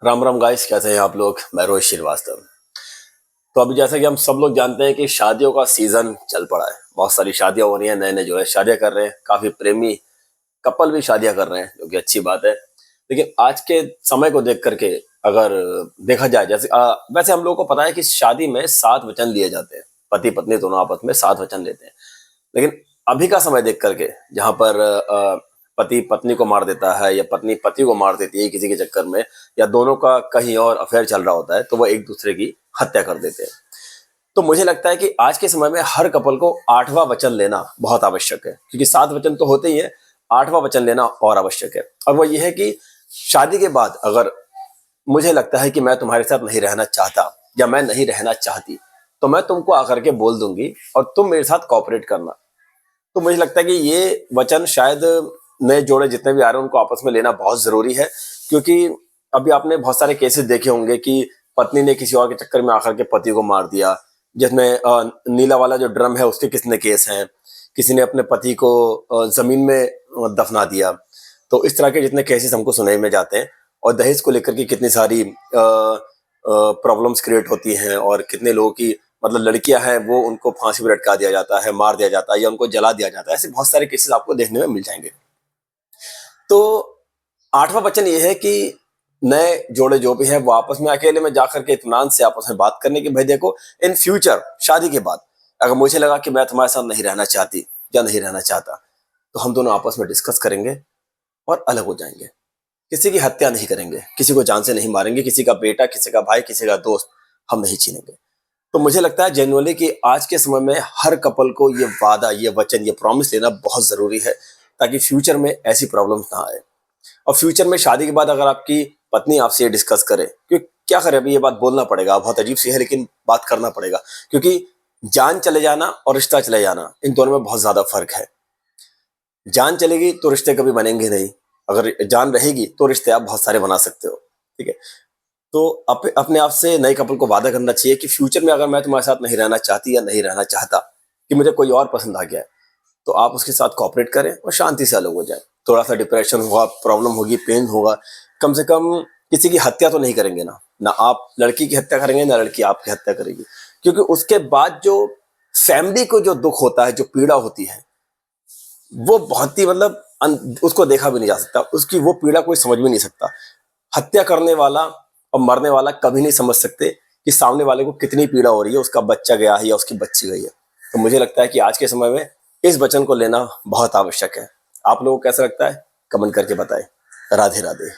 Ram Ram guys, कैसे हैं आप लोग। मैं रोहित श्रीवास्तव। तो अभी जैसा कि हम सब लोग जानते हैं कि शादियों का सीजन चल पड़ा है। बहुत सारी शादियां हो रही हैं, नए नए जो है शादियां कर रहे हैं, काफी प्रेमी कपल भी शादियां कर रहे हैं, जो कि अच्छी बात है। लेकिन आज के समय को देख करके अगर देखा जाए, जैसे वैसे हम लोगों को पता है कि शादी में 7 वचन लिए जाते हैं। पति पत्नी दोनों आपस में 7 वचन लेते हैं। लेकिन अभी का समय देख करके, जहां पर पति पत्नी को मार देता है या पत्नी पति को मार देती है किसी के चक्कर में, या दोनों का कहीं और अफेयर चल रहा होता है, तो वो एक दूसरे की हत्या कर देते हैं। तो मुझे लगता है कि आज के समय में हर कपल को 8वां वचन लेना बहुत आवश्यक है, क्योंकि 7 वचन तो होते ही है, 8वां वचन लेना और आवश्यक है। और वो ये है कि शादी के बाद अगर मुझे लगता है कि मैं तुम्हारे साथ नहीं रहना चाहता या मैं नहीं रहना चाहती, तो मैं तुमको आकर के बोल दूंगी और तुम मेरे साथ कॉपरेट करना। तो मुझे लगता है कि ये वचन शायद नए जोड़े जितने भी आ रहे हैं उनको आपस में लेना बहुत जरूरी है। क्योंकि अभी आपने बहुत सारे केसेस देखे होंगे कि पत्नी ने किसी और के चक्कर में आकर के पति को मार दिया, जिसमें नीला वाला जो ड्रम है उसके कितने केस हैं। किसी ने अपने पति को जमीन में दफना दिया। तो इस तरह के जितने केसेस हमको सुनाई में जाते हैं, और दहेज को लेकर के कितनी सारी प्रॉब्लम्स क्रिएट होती हैं, और कितने लोगों की मतलब लड़कियां हैं वो उनको फांसी पर लटका दिया जाता है, मार दिया जाता है या उनको जला दिया जाता है। ऐसे बहुत सारे केसेस आपको देखने में मिल जाएंगे। तो 8वां वचन ये है कि नए जोड़े जो भी हैं वो आपस में अकेले में जाकर के इत्मीनान से आपस में बात करने की, भाई देखो इन फ्यूचर शादी के बाद अगर मुझे लगा कि मैं तुम्हारे साथ नहीं रहना चाहती या नहीं रहना चाहता, तो हम दोनों आपस में डिस्कस करेंगे और अलग हो जाएंगे। किसी की हत्या नहीं करेंगे, किसी को जान से नहीं मारेंगे, किसी का बेटा, किसी का भाई, किसी का दोस्त हम नहीं छीनेंगे। तो मुझे लगता है जेन्युइनली कि आज के समय में हर कपल को ये वादा, ये वचन, ये प्रॉमिस लेना बहुत जरूरी है, ताकि फ्यूचर में ऐसी प्रॉब्लम्स ना आए। और फ्यूचर में शादी के बाद अगर आपकी पत्नी आपसे ये डिस्कस करे, क्योंकि क्या करे, अभी ये बात बोलना पड़ेगा, बहुत अजीब सी है लेकिन बात करना पड़ेगा। क्योंकि जान चले जाना और रिश्ता चले जाना, इन दोनों में बहुत ज्यादा फर्क है। जान चलेगी तो रिश्ते कभी बनेंगे नहीं, अगर जान रहेगी तो रिश्ते आप बहुत सारे बना सकते हो। ठीक है। तो अपने आप से नए कपल को वादा करना चाहिए कि फ्यूचर में अगर मैं तुम्हारे साथ नहीं रहना चाहती या नहीं रहना चाहता, कि मुझे कोई और पसंद आ गया है, तो आप उसके साथ कॉपरेट करें और शांति से अलग हो जाए। थोड़ा सा डिप्रेशन होगा, प्रॉब्लम होगी, पेन होगा, कम से कम किसी की हत्या तो नहीं करेंगे ना। ना आप लड़की की हत्या करेंगे ना लड़की आपकी हत्या करेगी। क्योंकि उसके बाद जो फैमिली को जो दुख होता है, जो पीड़ा होती है, वो बहुत ही मतलब उसको देखा भी नहीं जा सकता। उसकी वो पीड़ा कोई समझ भी नहीं सकता। हत्या करने वाला और मरने वाला कभी नहीं समझ सकते कि सामने वाले को कितनी पीड़ा हो रही है, उसका बच्चा गया है या उसकी बच्ची गई है। तो मुझे लगता है कि आज के समय में इस वचन को लेना बहुत आवश्यक है। आप लोगों को कैसा लगता है, कमेंट करके बताएं। राधे राधे।